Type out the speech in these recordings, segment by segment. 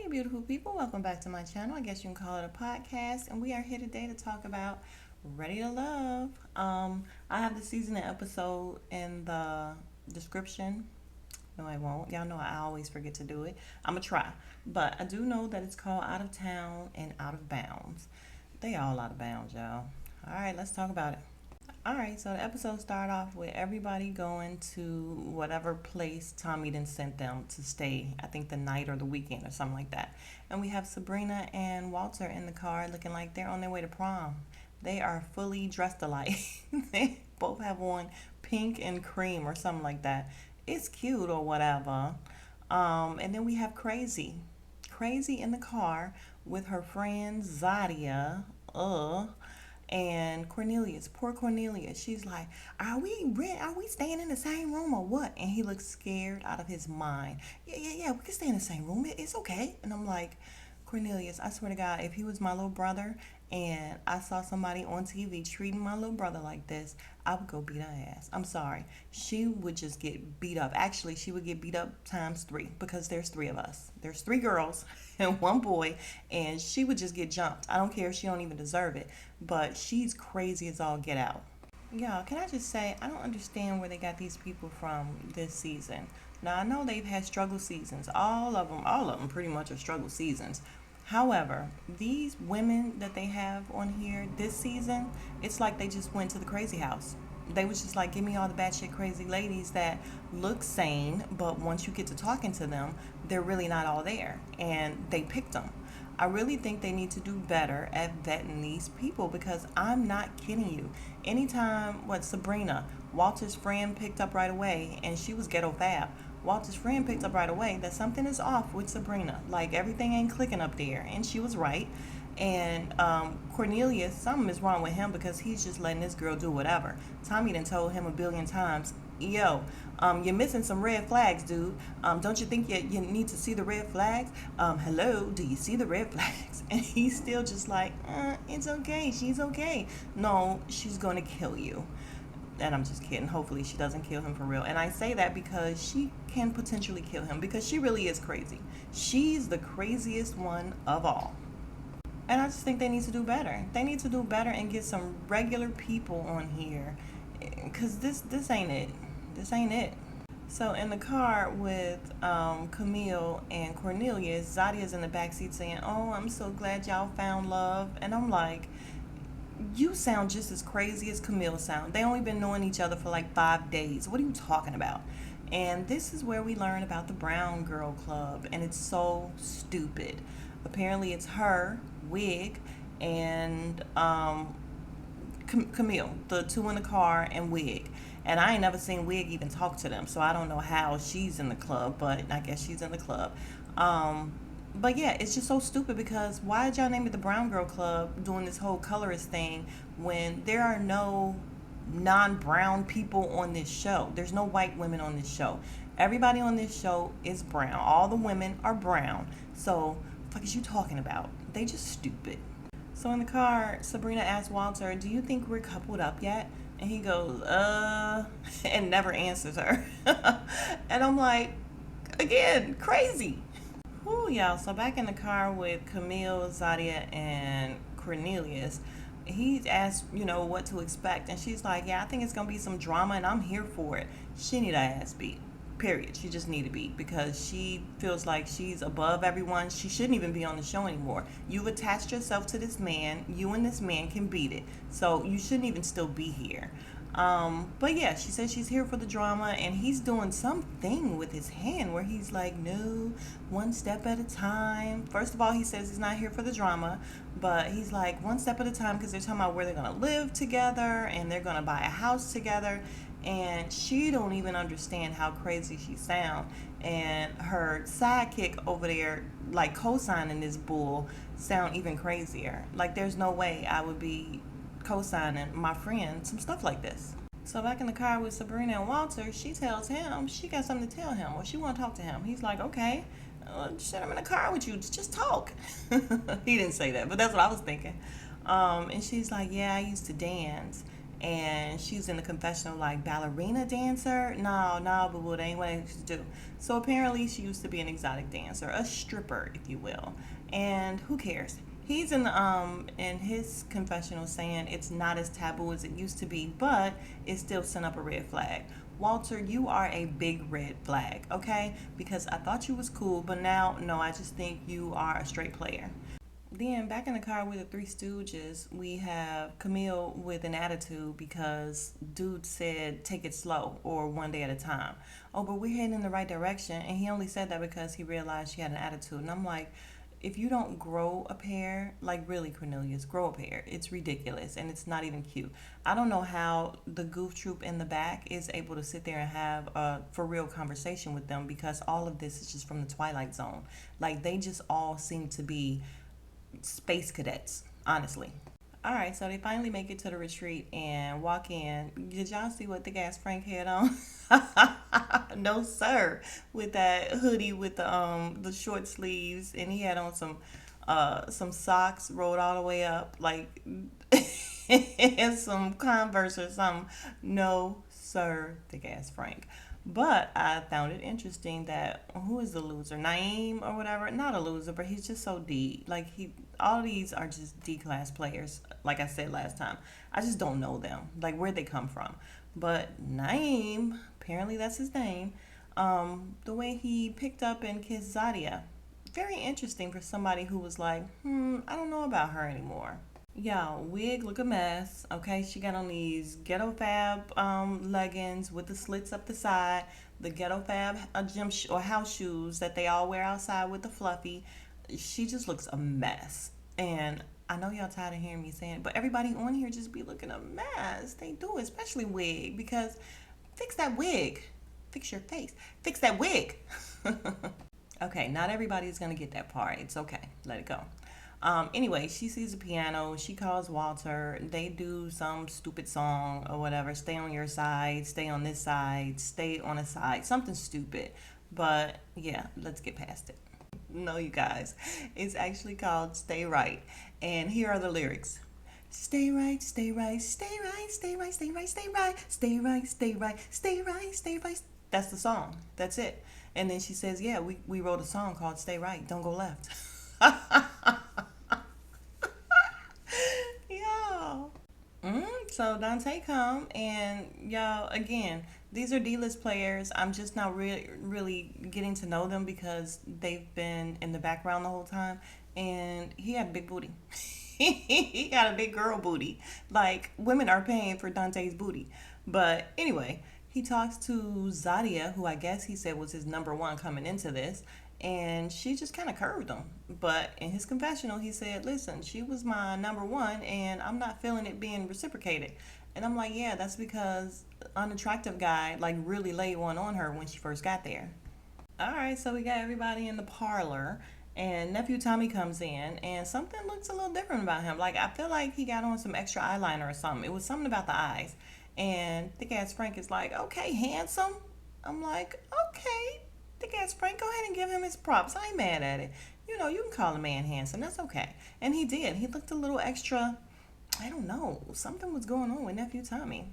beautiful people. Welcome back to my channel. I guess you can call it a podcast. And we are here today to talk about Ready to Love. I have the season and episode in the description. No, I won't. Y'all know I always forget to do it. I'm going to try. But I do know that it's called Out of Town and Out of Bounds. They all out of bounds, y'all. All right, let's talk about it. All right, so the episode started off with everybody going to whatever place Tommy then sent them to stay. I think the night or the weekend or something like that. And we have Sabrina and Walter in the car looking like they're on their way to prom. They are fully dressed alike. They both have on pink and cream or something like that. It's cute or whatever. And then we have Crazy in the car with her friend Zadia. And Cornelius, poor Cornelius, she's like, are we staying in the same room or what? And he looks scared out of his mind. Yeah, we can stay in the same room. It's okay. And I'm like, Cornelius, I swear to God, if he was my little brother and I saw somebody on TV treating my little brother like this, I would go beat her ass. I'm sorry. She would just get beat up. Actually, she would get beat up times 3 because there's 3 of us. There's 3 girls and 1 boy, and she would just get jumped. I don't care if she don't even deserve it, but she's crazy as all get out. Y'all, can I just say, I don't understand where they got these people from this season. Now, I know they've had struggle seasons. All of them pretty much are struggle seasons. However, these women that they have on here this season, it's like they just went to the crazy house. They was just like, give me all the batshit crazy ladies that look sane, but once you get to talking to them, they're really not all there. And they picked them. I really think they need to do better at vetting these people because I'm not kidding you. Anytime, Sabrina, Walter's friend picked up right away, and she was ghetto fab. Walter's friend picked up right away that something is off with Sabrina. Like, everything ain't clicking up there. And she was right. And Cornelius, something is wrong with him because he's just letting this girl do whatever. Tommy done told him a billion times, yo, you're missing some red flags, dude. Don't you think you need to see the red flags? Hello, do you see the red flags? And he's still just like, it's okay. She's okay. No, she's going to kill you. And I'm just kidding. Hopefully she doesn't kill him for real. And I say that because she can potentially kill him because she really is crazy. She's the craziest one of all. And I just think they need to do better. They need to do better and get some regular people on here. Because this ain't it. This ain't it. So in the car with Camille and Cornelius, Zadia's in the backseat saying, oh, I'm so glad y'all found love. And I'm like, you sound just as crazy as Camille sound. They only been knowing each other for like 5 days. What are you talking about? And this is where we learn about the Brown Girl Club. And it's so stupid. Apparently it's her, Wig, and Camille, the 2 in the car, and Wig. And I ain't never seen Wig even talk to them, so I don't know how she's in the club, but I guess she's in the club. But yeah, it's just so stupid because why did y'all name it the Brown Girl Club doing this whole colorist thing when there are no non-brown people on this show? There's no white women on this show. Everybody on this show is brown. All the women are brown. So, what the fuck is you talking about? They just stupid. So in the car, Sabrina asks Walter, do you think we're coupled up yet? And he goes, and never answers her. And I'm like, again, crazy. Whew, y'all. So back in the car with Camille, Zadia, and Cornelius, he asked, what to expect. And she's like, yeah, I think it's going to be some drama, and I'm here for it. She need her ass beat. Period. She just need to be because she feels like she's above everyone. She shouldn't even be on the show anymore. You've attached yourself to this man. You and this man can beat it. So you shouldn't even still be here. But yeah, she says she's here for the drama, and he's doing something with his hand where he's like, no, one step at a time. First of all, he says he's not here for the drama, but he's like one step at a time because they're talking about where they're going to live together and they're going to buy a house together. And she don't even understand how crazy she sound. And her sidekick over there, like co-signing this bull, sound even crazier. Like there's no way I would be co-signing my friend some stuff like this. So back in the car with Sabrina and Walter, she tells him she got something to tell him or she want to talk to him. He's like, okay, shit, I'm in the car with you. Just talk. He didn't say that, but that's what I was thinking. And she's like, yeah, I used to dance. and she's in the confessional like ballerina dancer. No, but what ain't what I used to do. So apparently she used to be an exotic dancer, a stripper, if you will. And who cares? He's in his confessional saying it's not as taboo as it used to be, but it still sent up a red flag. Walter, you are a big red flag, okay? Because I thought you was cool, but now no, I just think you are a straight player. Then back in the car with the Three Stooges, we have Camille with an attitude because dude said take it slow or one day at a time. Oh, but we're heading in the right direction, and he only said that because he realized she had an attitude. And I'm like, if you don't grow a pair, like really Cornelius, grow a pair. It's ridiculous and it's not even cute. I don't know how the goof troop in the back is able to sit there and have a for real conversation with them because all of this is just from the Twilight Zone. Like they just all seem to be space cadets, honestly. All right, so they finally make it to the retreat and walk in. Did y'all see what the gas Frank had on? No, sir. With that hoodie with the short sleeves, and he had on some socks rolled all the way up, like and some Converse or something. No, sir, the gas Frank. But I found it interesting that who is the loser? Naeem or whatever? Not a loser, but he's just so D. Like all these are just D class players. Like I said last time, I just don't know them. Like where'd they come from? But Naeem, apparently that's his name. The way he picked up and kissed Zadia, very interesting for somebody who was like, I don't know about her anymore. Y'all, wig look a mess. Okay, she got on these ghetto fab leggings with the slits up the side, the ghetto fab or house shoes that they all wear outside with the fluffy. She just looks a mess. And I know y'all tired of hearing me saying it, but everybody on here just be looking a mess. They do, especially wig, because fix that wig. Fix your face. Fix that wig. Okay, not everybody is gonna get that part. It's okay. Let it go. Anyway, she sees a piano. She calls Walter. They do some stupid song or whatever. Stay on your side. Stay on this side. Stay on a side. Something stupid. But yeah, let's get past it. No, you guys. It's actually called Stay Right. And here are the lyrics. Stay right, stay right, stay right, stay right, stay right, stay right, stay right, stay right, stay right, stay right. That's the song. That's it. And then she says, yeah, we wrote a song called Stay Right, Don't Go Left. Y'all. So Dante come and y'all again. These are D-list players. I'm just not really getting to know them because they've been in the background the whole time. And he had a big booty. He got a big girl booty. Like women are paying for Dante's booty. But anyway, he talks to Zadia, who I guess he said was his number one coming into this, and she just kind of curved him. But in his confessional, he said, listen, she was my number one, and I'm not feeling it being reciprocated. And I'm like, yeah, that's because unattractive guy, like, really laid one on her when she first got there. All right, so we got everybody in the parlor, and nephew Tommy comes in, and something looks a little different about him. Like, I feel like he got on some extra eyeliner or something. It was something about the eyes. And thick ass Frank is like, okay, handsome. I'm like, okay, thick ass Frank, go ahead and give him his props. I ain't mad at it. You know, you can call a man handsome. That's okay. And he did. He looked a little extra, I don't know. Something was going on with nephew Tommy.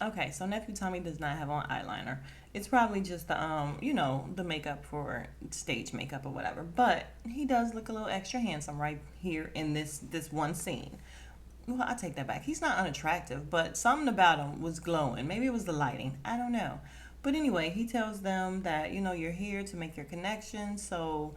Okay, so nephew Tommy does not have on eyeliner. It's probably just the makeup for stage makeup or whatever. But he does look a little extra handsome right here in this one scene. Well, I take that back. He's not unattractive, but something about him was glowing. Maybe it was the lighting. I don't know. But anyway, he tells them that, you're here to make your connections. So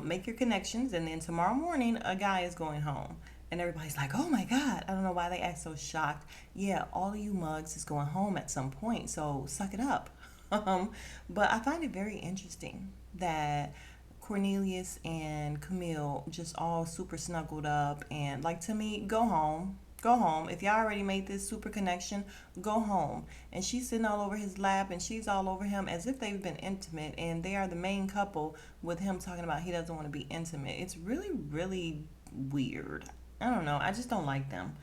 make your connections. And then tomorrow morning, a guy is going home. And everybody's like, oh my God. I don't know why they act so shocked. Yeah, all of you mugs is going home at some point. So suck it up. But I find it very interesting that Cornelius and Camille just all super snuggled up, and like, to me, go home. Go home. If y'all already made this super connection, go home. And she's sitting all over his lap and she's all over him as if they've been intimate, and they are the main couple with him talking about he doesn't want to be intimate. It's really, really weird. I don't know. I just don't like them.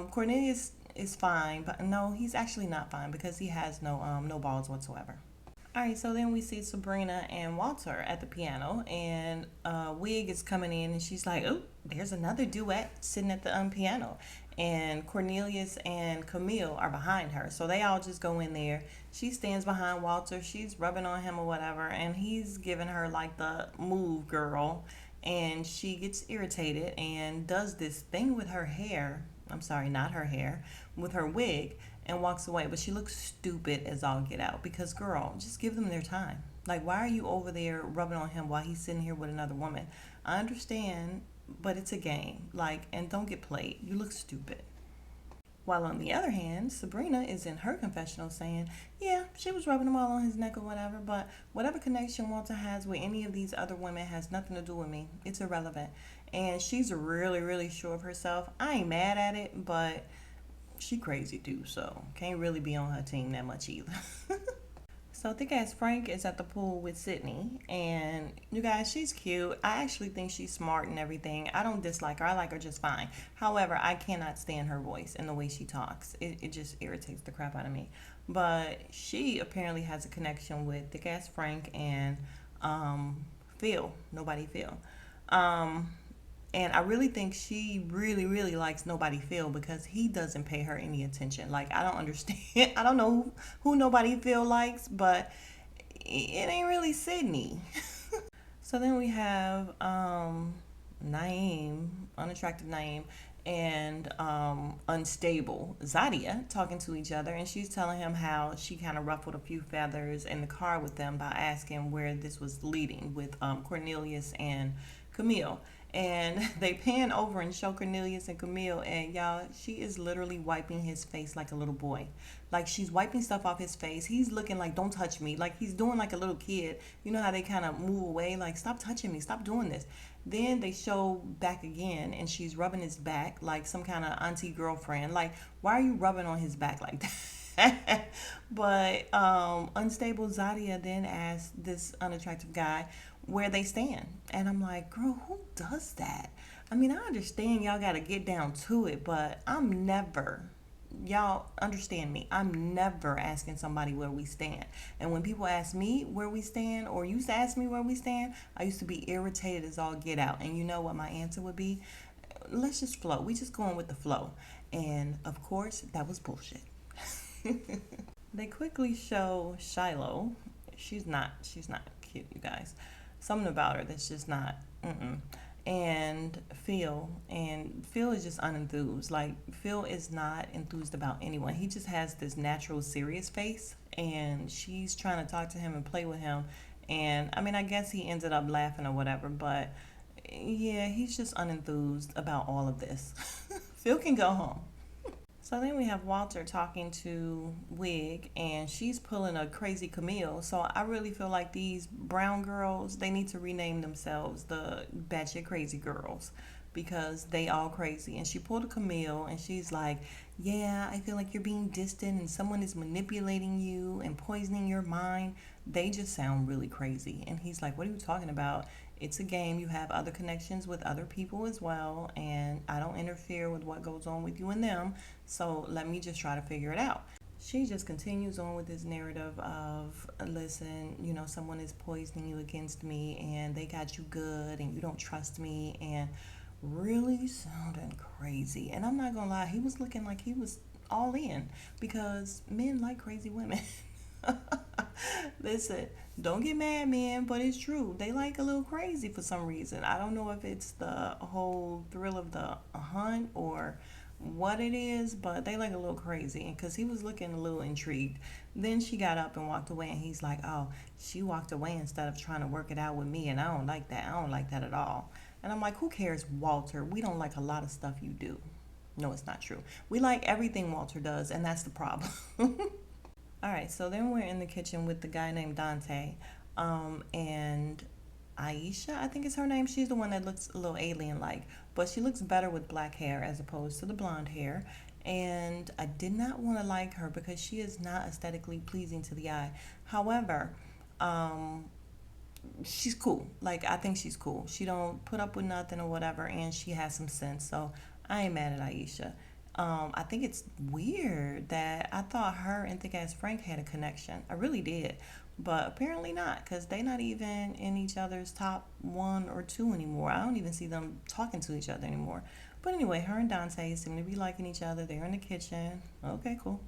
Cornelius is fine, but no, he's actually not fine because he has no balls whatsoever. All right, so then we see Sabrina and Walter at the piano, and Wig is coming in, and she's like, "Oh, there's another duet sitting at the piano." And Cornelius and Camille are behind her, so they all just go in there. She stands behind Walter, she's rubbing on him or whatever, and he's giving her like the move girl, and she gets irritated and does this thing with her hair. I'm sorry, not her hair, with her wig, and walks away. But she looks stupid as all get out because, girl, just give them their time. Like, why are you over there rubbing on him while he's sitting here with another woman? I understand, but it's a game. Like, and don't get played. You look stupid. While on the other hand, Sabrina is in her confessional saying, yeah, she was rubbing them all on his neck or whatever, but whatever connection Walter has with any of these other women has nothing to do with me. It's irrelevant. And she's really, really sure of herself. I ain't mad at it, but she crazy too, so can't really be on her team that much either. So thick ass Frank is at the pool with Sydney, and you guys, she's cute. I actually think she's smart and everything. I don't dislike her. I like her just fine. However, I cannot stand her voice and the way she talks. It just irritates the crap out of me. But she apparently has a connection with thick ass Frank and Phil. Nobody Phil. Um, and I really think she really, really likes Nobody Phil because he doesn't pay her any attention. Like, I don't understand. I don't know who Nobody Phil likes, but it ain't really Sydney. So then we have Naeem, unattractive Naeem, and unstable Zadia talking to each other, and she's telling him how she kind of ruffled a few feathers in the car with them by asking where this was leading with Cornelius and Camille. And they pan over and show Cornelius and Camille, and y'all, she is literally wiping his face like a little boy. Like, she's wiping stuff off his face. He's looking like, don't touch me. Like, he's doing like a little kid. You know how they kind of move away? Like, stop touching me. Stop doing this. Then they show back again, and she's rubbing his back like some kind of auntie girlfriend. Like, why are you rubbing on his back like that? But unstable Zadia then asked this unattractive guy where they stand. And I'm like, girl, who does that? I mean, I understand y'all got to get down to it, but I'm never, y'all understand me, I'm never asking somebody where we stand. And when people ask me where we stand, or used to ask me where we stand, I used to be irritated as all get out. And you know what my answer would be? Let's just flow. We just going with the flow. And of course, that was bullshit. They quickly show Shiloh. She's not cute, you guys. Something about her that's just not. Mm-mm. And Phil is just unenthused. Like, Phil is not enthused about anyone. He just has this natural serious face, and she's trying to talk to him and play with him. And I mean, I guess he ended up laughing or whatever, but yeah, he's just unenthused about all of this. Phil can go home. So then we have Walter talking to Wig, and she's pulling a crazy Camille. So I really feel like these brown girls, they need to rename themselves the batshit crazy girls because they all crazy. And she pulled a Camille, and she's like, yeah, I feel like you're being distant and someone is manipulating you and poisoning your mind. They just sound really crazy. And he's like, what are you talking about? It's a game. You have other connections with other people as well, and I don't interfere with what goes on with you and them, so let me just try to figure it out. She just continues on with this narrative of, listen, you know, someone is poisoning you against me, and they got you good, and you don't trust me, and really sounding crazy. And I'm not gonna lie, he was looking like he was all in because men like crazy women. Listen, don't get mad, man, but it's true. They like a little crazy for some reason. I don't know if it's the whole thrill of the hunt or what it is, but they like a little crazy because he was looking a little intrigued. Then she got up and walked away, and he's like, oh, she walked away instead of trying to work it out with me, and I don't like that. I don't like that at all. And I'm like, who cares, Walter? We don't like a lot of stuff you do. No, it's not true. We like everything Walter does, and that's the problem. All right, so then we're in the kitchen with the guy named Dante, and Aisha, I think is her name. She's the one that looks a little alien-like, but she looks better with black hair as opposed to the blonde hair. And I did not want to like her because she is not aesthetically pleasing to the eye. However, she's cool. Like, I think she's cool. She don't put up with nothing or whatever, and she has some sense. So I ain't mad at Aisha. I think it's weird that I thought her and Thick Ass Frank had a connection. I really did. But apparently not, because they not even in each other's top one or two anymore. I don't even see them talking to each other anymore. But anyway, her and Dante seem to be liking each other. They're in the kitchen. Okay, cool.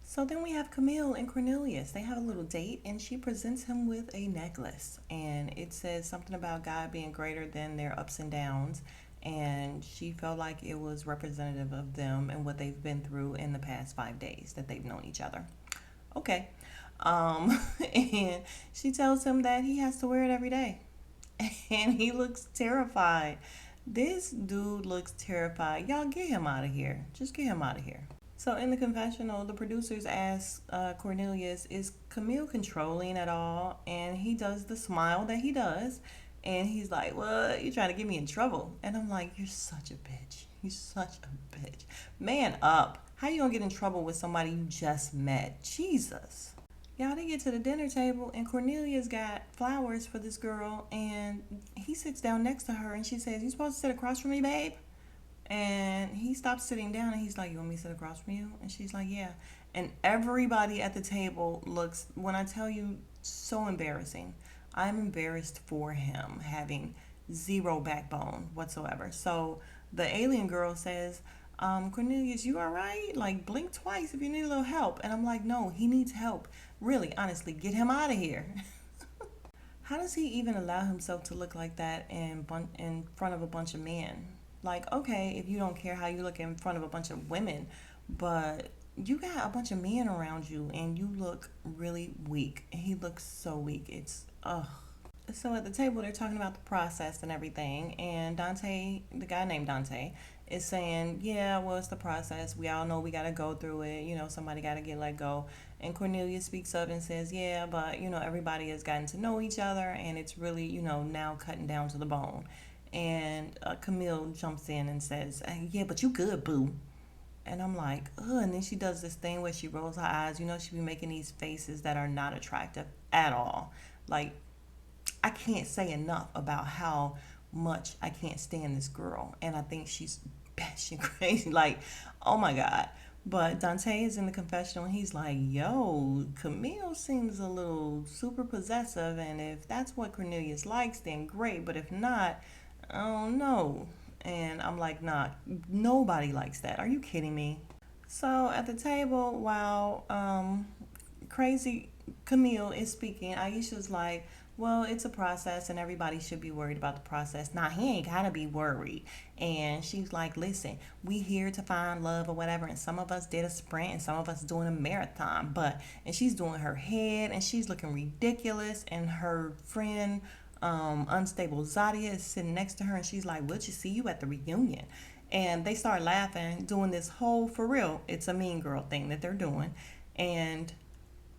So then we have Camille and Cornelius. They have a little date, and she presents him with a necklace. And it says something about God being greater than their ups and downs. And she felt like it was representative of them and what they've been through in the past 5 days that they've known each other. Okay. And she tells him that he has to wear it every day. And he looks terrified. This dude looks terrified. Y'all get him out of here. Just get him out of here. So in the confessional, the producers ask Cornelius, is Camille controlling at all? And he does the smile that he does. And he's like, well, you're trying to get me in trouble. And I'm like, you're such a bitch. You're such a bitch. Man up. How you gonna get in trouble with somebody you just met? Jesus. Y'all, they get to the dinner table, and Cornelius got flowers for this girl, and he sits down next to her, and she says, you supposed to sit across from me, babe? And he stops sitting down, and he's like, you want me to sit across from you? And she's like, yeah. And everybody at the table looks, when I tell you, so embarrassing. I'm embarrassed for him having zero backbone whatsoever. So the alien girl says, Cornelius, you all right? Like, blink twice if you need a little help. And I'm like, no, he needs help. Really, honestly, get him out of here. How does he even allow himself to look like that in front of a bunch of men? Like, okay, if you don't care how you look in front of a bunch of women, but you got a bunch of men around you and you look really weak. He looks so weak. It's, ugh. So at the table, they're talking about the process and everything. And Dante, the guy named Dante, is saying, yeah, well, it's the process. We all know we got to go through it. You know, somebody got to get let go. And Cornelia speaks up and says, yeah, but, you know, everybody has gotten to know each other. And it's really, you know, now cutting down to the bone. And Camille jumps in and says, yeah, but you good, boo. And I'm like, ugh. And then she does this thing where she rolls her eyes. You know, she be making these faces that are not attractive at all. Like, I can't say enough about how much I can't stand this girl. And I think she's batshit crazy. Like, oh my God. But Dante is in the confessional and he's like, yo, Camille seems a little super possessive. And if that's what Cornelius likes, then great. But if not, I don't know. And I'm like, nah, nobody likes that. Are you kidding me? So at the table, while crazy Camille is speaking, Aisha's like, well, it's a process and everybody should be worried about the process. Nah, he ain't gotta be worried. And she's like, listen, we here to find love or whatever. And some of us did a sprint and some of us doing a marathon. And she's doing her head and she's looking ridiculous. And her friend, Unstable Zadia, is sitting next to her and she's like, we'll just see you at the reunion. And they start laughing, doing this whole, for real, it's a mean girl thing that they're doing. And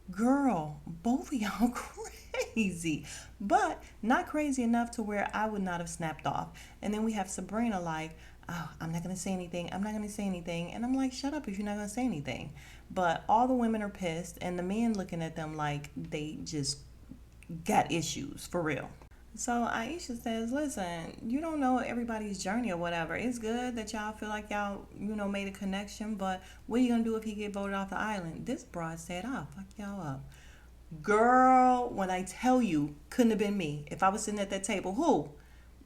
girl, both of y'all crazy, but not crazy enough to where I would not have snapped off. And then we have Sabrina like, oh, I'm not going to say anything. I'm not going to say anything. And I'm like, shut up if you're not going to say anything. But all the women are pissed and the men looking at them like they just got issues for real. So Aisha says, listen, you don't know everybody's journey or whatever. It's good that y'all feel like y'all, you know, made a connection, but what are you going to do if he get voted off the island? This broad said, I'll fuck y'all up. Girl, when I tell you, couldn't have been me. If I was sitting at that table, who?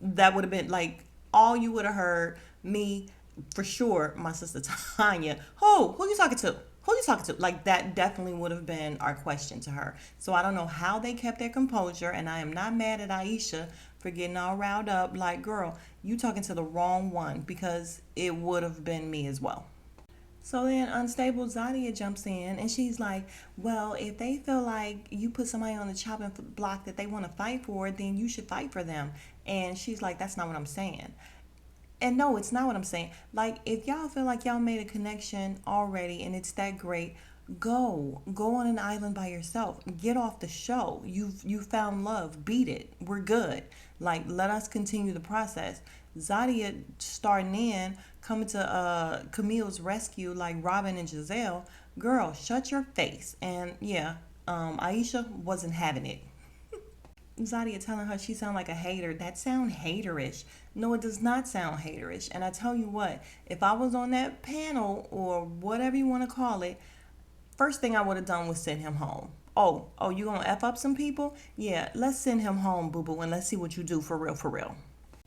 That would have been like, all you would have heard, me, for sure, my sister Tanya. Who you talking to? Who you talking to? Like, that definitely would have been our question to her. So I don't know how they kept their composure, and I am not mad at Aisha for getting all riled up. Like, girl, you talking to the wrong one, because it would have been me as well. So then Unstable Zadia jumps in and she's like, well, if they feel like you put somebody on the chopping block that they want to fight for, then you should fight for them. And she's like, that's not what I'm saying. And no, it's not what I'm saying. Like, if y'all feel like y'all made a connection already and it's that great, go on an island by yourself. Get off the show. You found love. Beat it. We're good. Like, let us continue the process. Zadia starting in, coming to Camille's rescue like Robin and Giselle. Girl, shut your face. And yeah, Aisha wasn't having it. Zadia telling her she sound like a hater. That sound haterish. No, it does not sound haterish. And I tell you what, if I was on that panel or whatever you want to call it, first thing I would have done was send him home. Oh, you gonna F up some people? Yeah, let's send him home, boo boo, and let's see what you do for real, for real.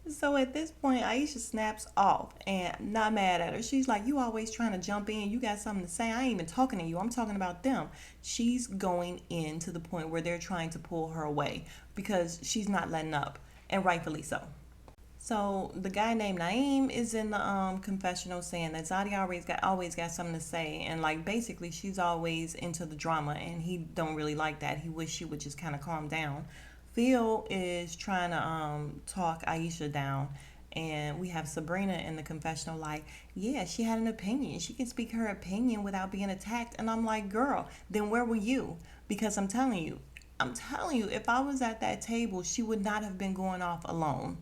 So at this point, Aisha snaps off and not mad at her. She's like, you always trying to jump in. You got something to say. I ain't even talking to you. I'm talking about them. She's going in to the point where they're trying to pull her away because she's not letting up, and rightfully so. So the guy named Naeem is in the confessional saying that Zadi always got something to say, and like basically she's always into the drama and he don't really like that. He wish she would just kind of calm down. Phil is trying to talk Aisha down, and we have Sabrina in the confessional like, yeah, she had an opinion. She can speak her opinion without being attacked. And I'm like, girl, then where were you? Because I'm telling you, if I was at that table, she would not have been going off alone.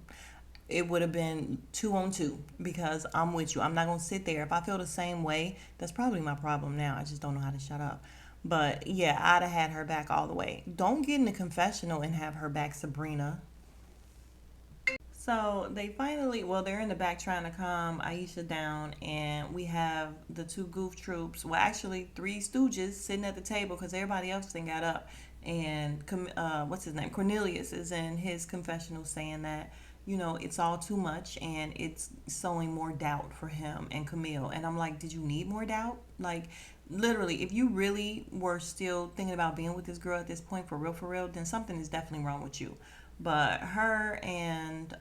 It would have been 2 on 2 because I'm with you. I'm not going to sit there. If I feel the same way, that's probably my problem now. I just don't know how to shut up. But yeah, I'd have had her back all the way. Don't get in the confessional and have her back, Sabrina. So they finally, well, they're in the back trying to calm Aisha down, and we have the two goof troops. Well, actually, three stooges sitting at the table because everybody else then got up. And what's his name? Cornelius is in his confessional saying that, it's all too much and it's sowing more doubt for him and Camille. And I'm like, did you need more doubt? Like, literally, if you really were still thinking about being with this girl at this point, for real, then something is definitely wrong with you. But her and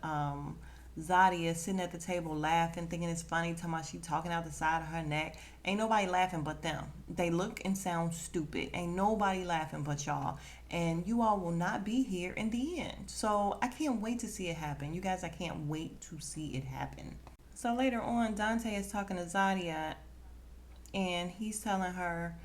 Zadia sitting at the table laughing, thinking it's funny, talking about she talking out the side of her neck. Ain't nobody laughing but them. They look and sound stupid. Ain't nobody laughing but y'all. And you all will not be here in the end. So I can't wait to see it happen. You guys, I can't wait to see it happen. So later on, Dante is talking to Zadia, and he's telling her,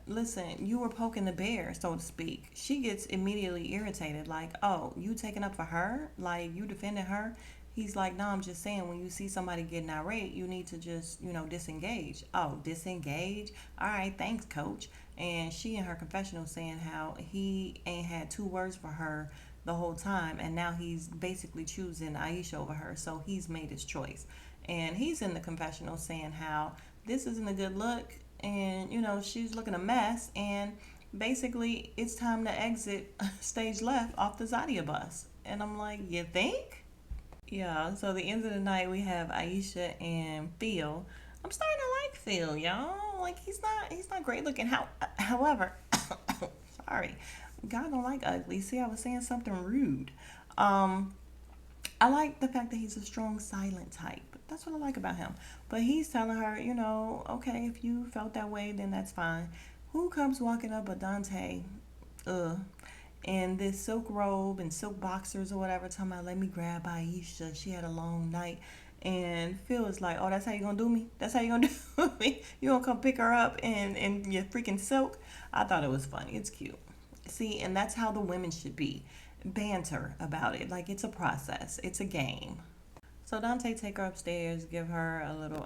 listen, you were poking the bear, so to speak. She gets immediately irritated, like, oh, you taking up for her? Like, you defending her? He's like, no, I'm just saying, when you see somebody getting irate, you need to just, disengage. Oh, disengage? All right, thanks, coach. And she in her confessional saying how he ain't had 2 words for her the whole time, and now he's basically choosing Aisha over her, so he's made his choice. And he's in the confessional saying how this isn't a good look, and she's looking a mess, and basically it's time to exit stage left off the Zadia bus. And I'm like, you think? Yeah, so the end of the night we have Aisha and Phil. I'm starting to like Phil, y'all. Like, he's not great looking. However, sorry, God don't like ugly. See, I was saying something rude. um I like the fact that he's a strong silent type. That's what I like about him. But he's telling her, okay, if you felt that way, then that's fine. Who comes walking up but Dante? Ugh. In this silk robe and silk boxers or whatever, talking about, let me grab Aisha. She had a long night. And Phil is like, oh, that's how you gonna do me? That's how you gonna do me? You gonna come pick her up in your freaking silk? I thought it was funny. It's cute. See, and that's how the women should be. Banter about it. Like, it's a process. It's a game. So Dante take her upstairs, give her a little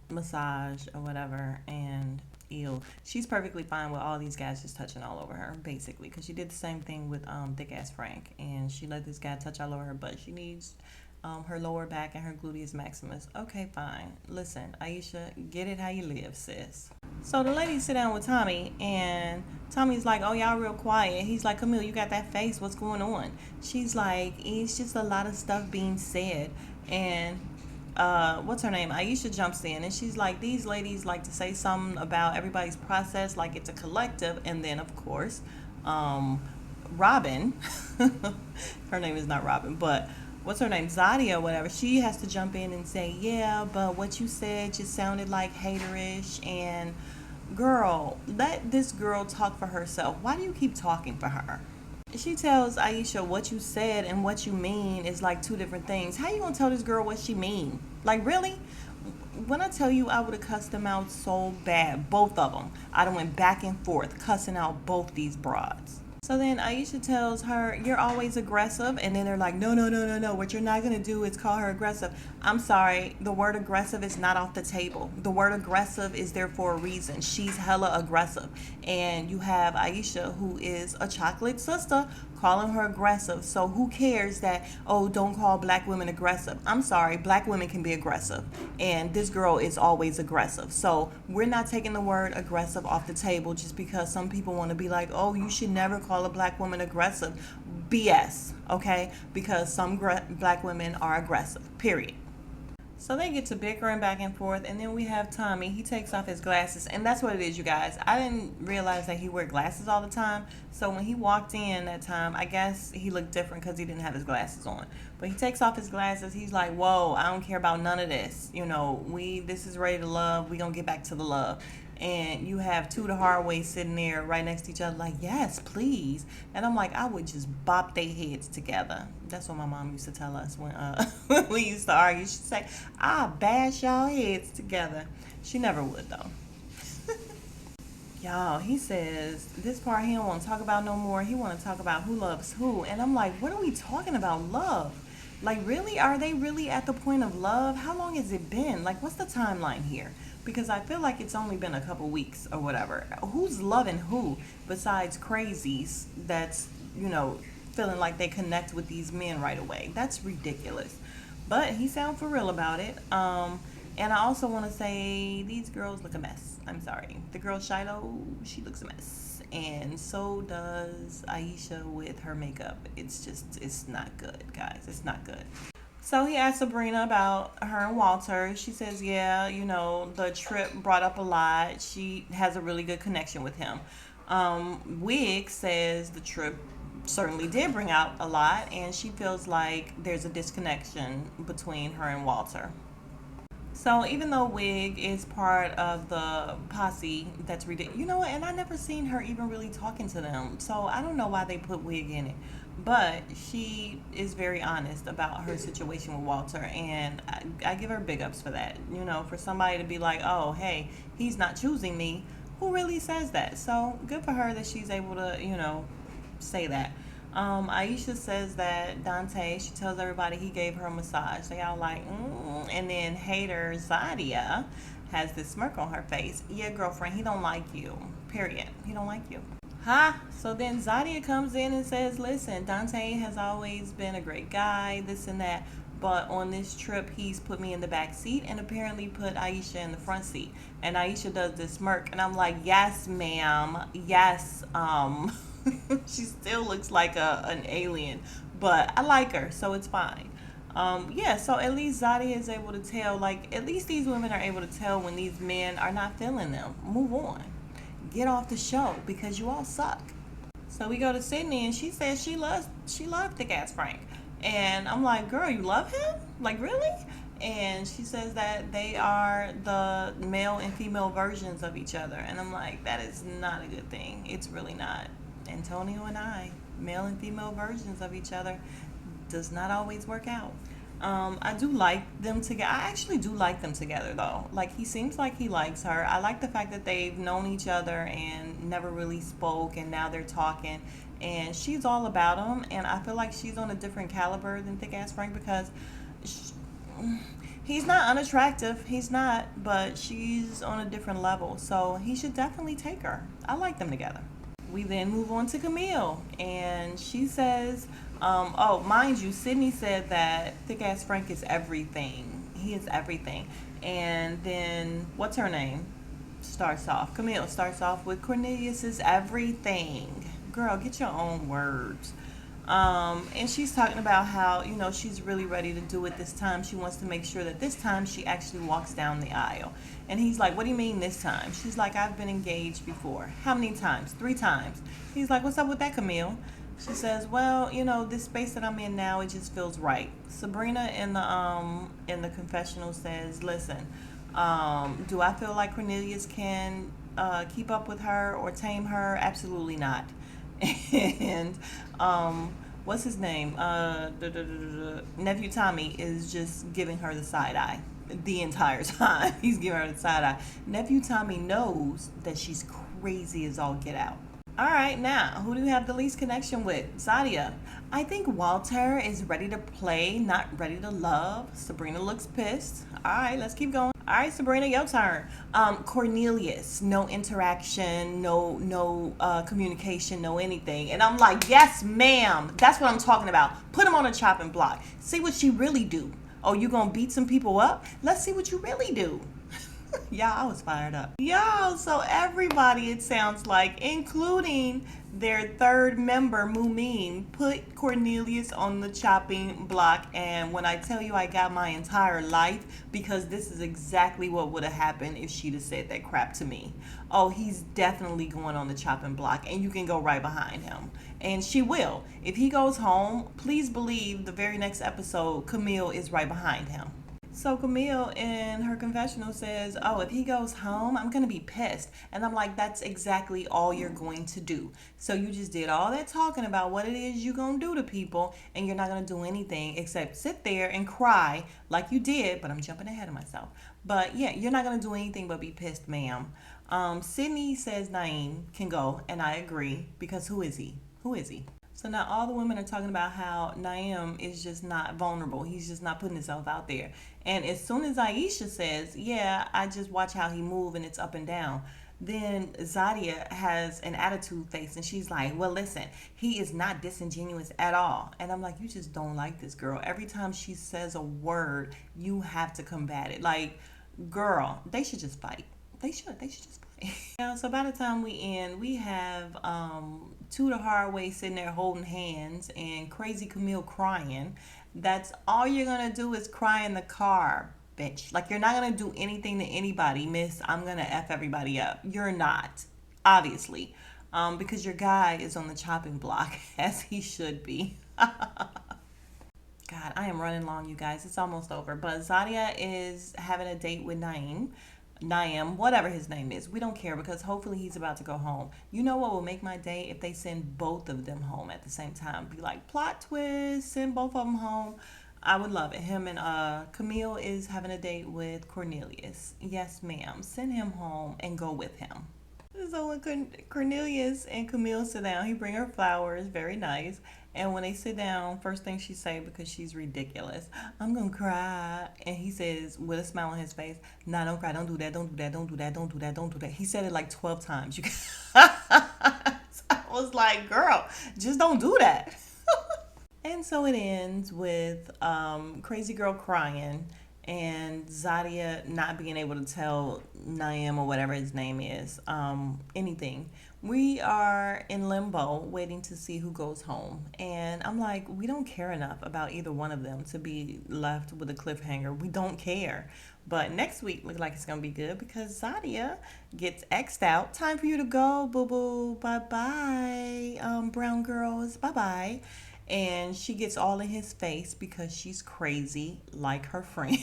massage or whatever, and ew, she's perfectly fine with all these guys just touching all over her, basically, because she did the same thing with thick ass Frank, and she let this guy touch all over her butt. She needs her lower back and her gluteus maximus. Okay, fine. Listen, Aisha, get it how you live, sis. So the ladies sit down with Tommy, and Tommy's like, oh, y'all real quiet. He's like, Camille, you got that face. What's going on? She's like, it's just a lot of stuff being said. And what's her name? Aisha jumps in, and she's like, these ladies like to say something about everybody's process like it's a collective. And then, of course, Robin, her name is not Robin, but what's her name, Zadia or whatever, she has to jump in and say, yeah, but what you said just sounded like haterish. And girl, let this girl talk for herself. Why do you keep talking for her? She tells Aisha, what you said and what you mean is like 2 different things. How you gonna tell this girl what she mean? Like, really? When I tell you, I would have cussed them out so bad, both of them. I done went back and forth cussing out both these broads. So then Aisha tells her, you're always aggressive. And then they're like, no, no, no, no, no. What you're not going to do is call her aggressive. I'm sorry. The word aggressive is not off the table. The word aggressive is there for a reason. She's hella aggressive. And you have Aisha, who is a chocolate sister, calling her aggressive. So who cares that, oh, don't call black women aggressive? I'm sorry, black women can be aggressive. And this girl is always aggressive. So we're not taking the word aggressive off the table just because some people want to be like, oh, you should never call a black woman aggressive. BS, okay? Because some black women are aggressive, period. So they get to bickering back and forth, and then we have Tommy. He takes off his glasses, and that's what it is, you guys. I didn't realize that he wore glasses all the time. So when he walked in that time, I guess he looked different because he didn't have his glasses on. But he takes off his glasses. He's like, whoa, I don't care about none of this. You know, this is ready to love. We gonna get back to the love. And you have Tudor Hardaway sitting there right next to each other like, yes, please. And I'm like, I would just bop their heads together. That's what my mom used to tell us when when we used to argue. She'd say, I'll bash y'all heads together. She never would, though. Y'all, he says this part he don't want to talk about no more. He want to talk about who loves who. And I'm like, what are we talking about? Love? Like, really? Are they really at the point of love? How long has it been? Like, what's the timeline here? Because I feel like it's only been a couple weeks or whatever. Who's loving who besides crazies that's, feeling like they connect with these men right away? That's ridiculous. But he sounds for real about it. And I also want to say these girls look a mess. I'm sorry. The girl Shiloh, she looks a mess. And so does Aisha with her makeup. It's not good, guys. It's not good. So he asked Sabrina about her and Walter. She says, yeah, the trip brought up a lot. She has a really good connection with him. Wig says the trip certainly did bring out a lot, and she feels like there's a disconnection between her and Walter. So even though Wig is part of the posse, that's ridiculous. You know what? And I never seen her even really talking to them. So I don't know why they put Wig in it. But she is very honest about her situation with Walter. And I give her big ups for that. For somebody to be like, oh, hey, he's not choosing me. Who really says that? So good for her that she's able to, say that. Aisha says that Dante, she tells everybody he gave her a massage. They all like, and then hater Zadia has this smirk on her face. Yeah, girlfriend, he don't like you. Period. He don't like you. So then Zadia comes in and says, listen, Dante has always been a great guy, this and that. But on this trip, he's put me in the back seat and apparently put Aisha in the front seat. And Aisha does this smirk. And I'm like, yes, ma'am. Yes. She still looks like an alien. But I like her, so it's fine. So at least Zadia is able to tell, at least these women are able to tell when these men are not feeling them. Move on. Get off the show because you all suck. So we go to Sydney and she says she loves Thick Ass Frank. And I'm like, girl, you love him? Like, really? And she says that they are the male and female versions of each other. And I'm like, that is not a good thing. It's really not. Antonio and I, male and female versions of each other, does not always work out. I do like them together. I actually do like them together, though. Like, he seems like he likes her. I like the fact that they've known each other and never really spoke, and now they're talking. And she's all about him, and I feel like she's on a different caliber than Thick Ass Frank because he's not unattractive. He's not, but she's on a different level. So he should definitely take her. I like them together. We then move on to Camille, and she says, mind you, Sydney said that Thick Ass Frank is everything. He is everything. And then, what's her name? Camille starts off with Cornelius is everything. Girl, get your own words. And she's talking about how, she's really ready to do it this time. She wants to make sure that this time she actually walks down the aisle. And he's like, what do you mean this time? She's like, I've been engaged before. How many times? 3 times. He's like, what's up with that, Camille? She says, well, this space that I'm in now, it just feels right. Sabrina in the confessional says, listen, do I feel like Cornelius can keep up with her or tame her? Absolutely not. And what's his name? Nephew Tommy is just giving her the side eye the entire time. He's giving her the side eye. Nephew Tommy knows that she's crazy as all get out. All right, now, who do you have the least connection with? Zadia. I think Walter is ready to play, not ready to love. Sabrina looks pissed. All right, let's keep going. All right, Sabrina, your turn. Cornelius, no interaction, no communication, no anything. And I'm like, yes, ma'am. That's what I'm talking about. Put him on a chopping block. See what she really do. Oh, you gonna beat some people up? Let's see what you really do. Y'all, I was fired up. Y'all, so everybody, it sounds like, including their third member, Mumin, put Cornelius on the chopping block. And when I tell you I got my entire life, because this is exactly what would have happened if she'd have said that crap to me. Oh, he's definitely going on the chopping block, and you can go right behind him. And she will. If he goes home, please believe the very next episode, Camille is right behind him. So Camille in her confessional says, oh, if he goes home, I'm going to be pissed. And I'm like, that's exactly all you're going to do. So you just did all that talking about what it is you're going to do to people, and you're not going to do anything except sit there and cry like you did. But I'm jumping ahead of myself. But yeah, you're not going to do anything but be pissed, ma'am. Sydney says Naeem can go, and I agree, because who is he? Who is he? So now all the women are talking about how Naeem is just not vulnerable. He's just not putting himself out there. And as soon as Aisha says, yeah, I just watch how he move and it's up and down, then Zadia has an attitude face and she's like, well, listen, he is not disingenuous at all. And I'm like, you just don't like this girl. Every time she says a word, you have to combat it. Like, girl, they should just fight. They should just fight. Yeah, so by the time we end, we have Tuda Hardway sitting there holding hands and Crazy Camille crying. That's all you're gonna do is cry in the car, bitch. Like, you're not gonna do anything to anybody, miss. I'm gonna F everybody up. You're not, obviously, because your guy is on the chopping block, as he should be. God, I am running long, you guys. It's almost over. But Zadia is having a date with Naeem, whatever his name is. We don't care, because hopefully he's about to go home. You know what will make my day? If they send both of them home at the same time. Be like, plot twist, send both of them home. I would love it. Him and Camille is having a date with Cornelius. Yes, ma'am. Send him home and go with him. So when Cornelius and Camille sit down, he bring her flowers, very nice. And when they sit down, first thing she say, because she's ridiculous, I'm gonna cry. And he says, with a smile on his face, nah, don't cry, don't do that, don't do that, don't do that, don't do that, don't do that. He said it like 12 times. You so I was like, girl, just don't do that. And so it ends with Crazy Girl crying and Zadia not being able to tell Naeem, or whatever his name is, anything. We are in limbo waiting to see who goes home. And I'm like, we don't care enough about either one of them to be left with a cliffhanger. We don't care. But next week looks like it's going to be good, because Zadia gets X'd out. Time for you to go, boo-boo. Bye-bye, brown girls. Bye-bye. And she gets all in his face because she's crazy, like her friend.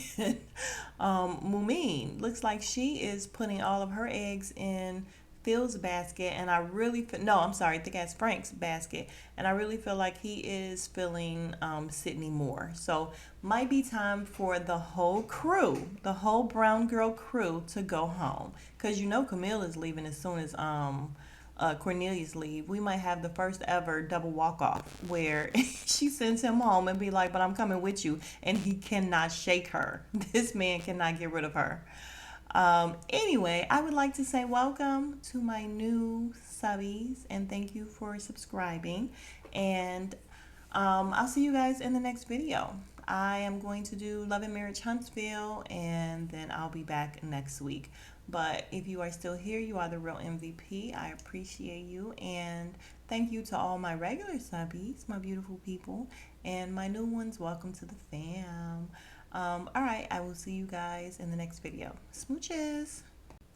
Mumin looks like she is putting all of her eggs in Phil's basket, and I really feel, no, I'm sorry, I think that's Frank's basket, and I really feel like he is feeling Sydney more. So might be time for the whole crew, the whole brown girl crew, to go home, because you know Camille is leaving as soon as Cornelius leave. We might have the first ever double walk off where she sends him home and be like, but I'm coming with you, and he cannot shake her. This man cannot get rid of her. Anyway, I would like to say welcome to my new subbies, and thank you for subscribing, and I'll see you guys in the next video. I am going to do Love and Marriage Huntsville, and then I'll be back next week. But if you are still here, you are the real MVP. I appreciate you, and thank you to all my regular subbies, my beautiful people, and my new ones. Welcome to the fam. All right, I will see you guys in the next video. Smooches.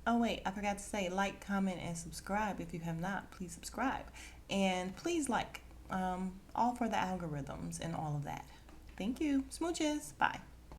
Oh wait, I forgot to say, like, comment, and subscribe. If you have not, please subscribe, and please like, all for the algorithms and all of that. Thank you. Smooches. Bye.